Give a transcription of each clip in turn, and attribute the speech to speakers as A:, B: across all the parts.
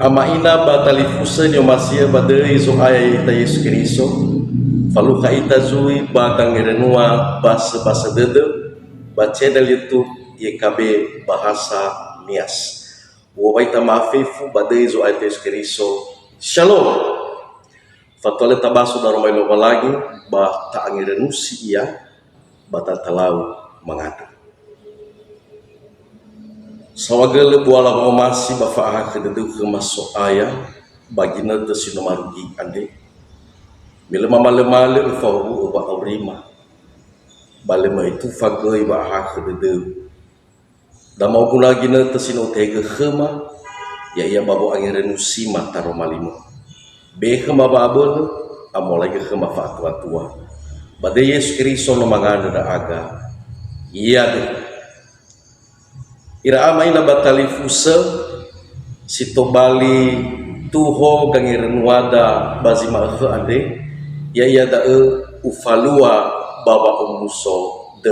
A: Ama ina batalifusa nyo masia badai so ay ta Yesus Kristo falu kaita zui bakang irenua bahasa dede baca dari YouTube YKB bahasa Nias wawaita maafifu badai so ay ta Yesus Kristo. Shalom. Fatole tabaso darumay loba lagi bah taang irenusi ia batatalau mengadu sawagele buala mau masih bafa kededu ke masuk ayah bagina te sino marugi ande bila male fawu ba aurima balema itu fagoi ba kededu da mau guna gina te sino tege khema ya ia babo angiren usima taro malimo be khema babol amolai ke khema fa tua bade Yesus Kristo no mangana da aga iya de ira amai na batalifusa sitobali tuho gangiren wada bazima ke ande ya da ufalua baba umuso de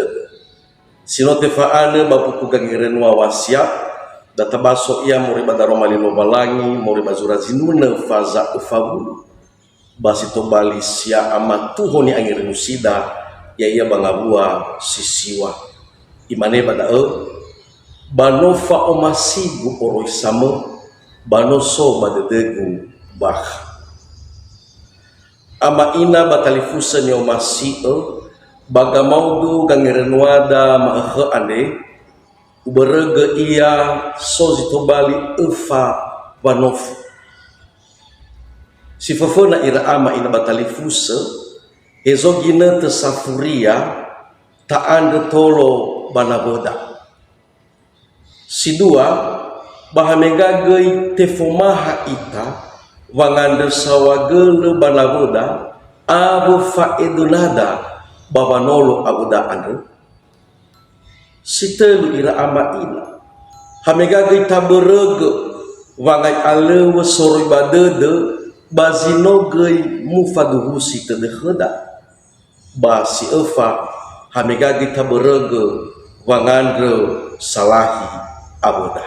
A: sinote faane babuku gangiren wasia databaso ia muri badaroma lilo balangi muri bazura zinuna faza ufabu basitobali sia amatuho ni angiren usida ya bangabua sisiwa imane bada banofa omasigu oroi sama banoso badedegu bah ama ina batalifusa ni omasi bagamaudu gangirenwada maahe ande uberege ia sozitobali efa banof sifafona ira ama ina batalifusa ezogina tesafuria taande tolo banaboda si dua bahamegagay tefumaha ita wangande sawagele banabuda abu faidunada babanolo abuda ande sitelu ira ama ina hamegagay taberege wangai alewe soroi badede bazinogay mufaduhusi tedeheda basi efa hamegagay taberege wangande salahi aboda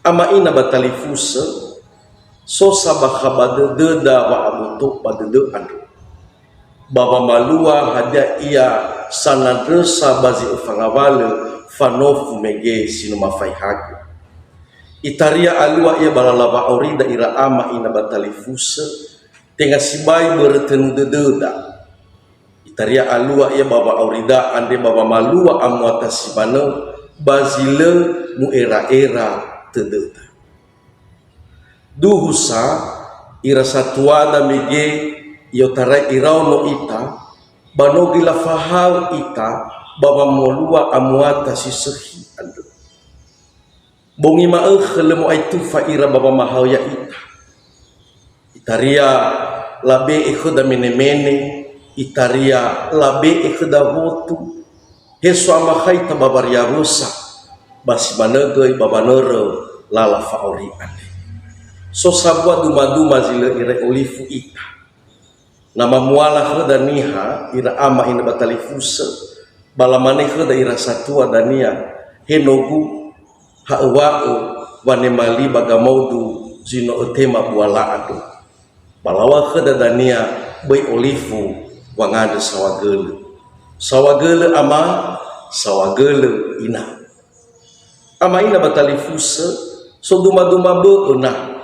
A: ama ina batalifusa so sabakhabade deda wa abuto badede ando baba malua hadia ia sanadresa bazi ufangawale fanofu mege sinuma faihagu itaria alua ia balalaba aurida ira ama ina batalifusa tenga sibai bertenu dededa itaria alua ia baba aurida ande baba malua amuata sibana bazile mu era tedeta duhusa ira satuada mege yotarai irau no ita banogila fahau ita baba molua amuata sisehi ando bongi maekhlemu aitu fa ira baba mahau ya ita itaria labe ikhuda mene itaria labe ikhuda votu Hesu amakai tababaria rusa basi manegei babanere lala faori ane so sabua duma zile ire olifu ita nama muala heda niha ira ama ina batalifusa balamane heda ira satua dania henogu haewao wanemali bagamaudu zino etema buala ado balawa heda dania bei olifu wangade sawagele ama sawagele ina ama ina batalifusa so duma beuna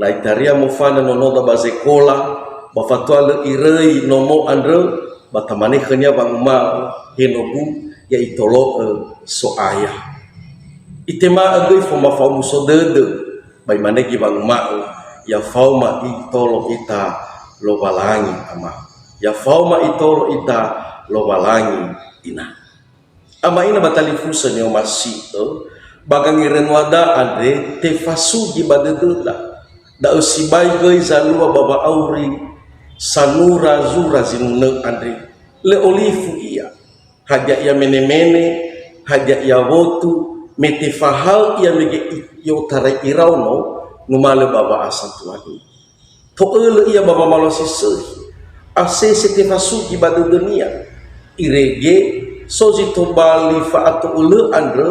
A: la itaria mofana nonoda bazekola bafatwale irei nomo andre batamane khanya bangma henogu ya itolo so ayah itema agoi foma famu so dede bai manegi bangma ya fauma itolo ita lo balangi ama ya fauma itolo ita lo balangi ina ama ina batalifusa ni omasito bagangiren wada ande tefasugi badedela da usibai goi zalua baba auri sanura zura zinune ande le olifu ia haja ia mene haja ia wotu metefahal ia mege yotare irauno numale baba asantuani to ele ia baba malosise ase setefasugi badedenia irege sozi tombali faatu ule andre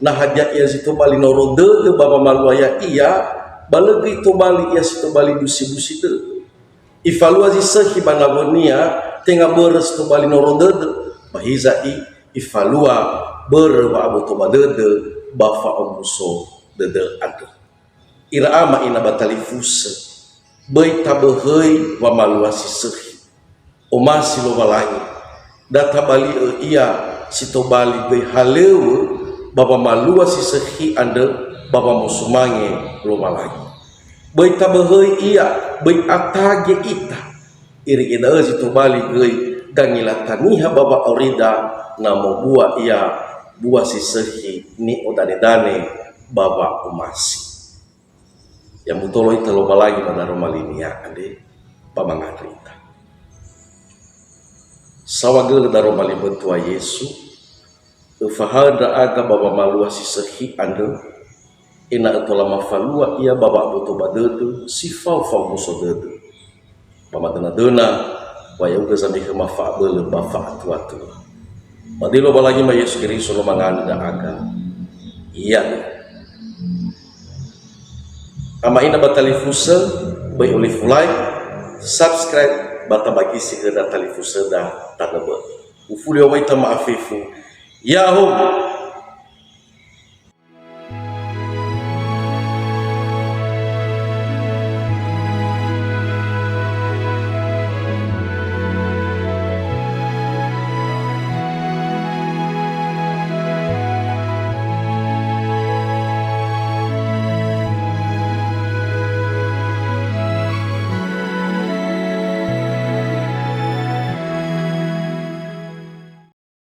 A: nah hajat ia zito bali norode de baba maluaya iya balagi to bali ia sito bali busi-busi tu evaluasi sehi banagonia tengah beres to bali norodede bahizai evalua berwa abu to badede bafa omuso dede adu ira ama ina batali fusa bai tabehei wa maluasi sehi o masih lo balangi data bali ia sito bali bai haleu baba malua si sehi ande baba musumange lo balangi bai tabehei ia bai atage ita iri ina sito bali gai gangilataniha baba orida namo buah ia buah si sehi ni odane-dane baba umasi yang mutolo ita lo balangi pada romalinia ade pamangarita sawagel daro mali bentua Yesu fahada aga baba malua si sehi ande ina etola mafalua ia baba boto badedu si fau muso dedu mama dena waya uga zambi kema fa bele bafa atu madilo balagi ma Yesu Kristus lo mangani da aga iya ama ina batali fusa bai oleh fulai subscribe bata bagi sigeda tali fusa da tadaba ufuli o maita maafifu ya hum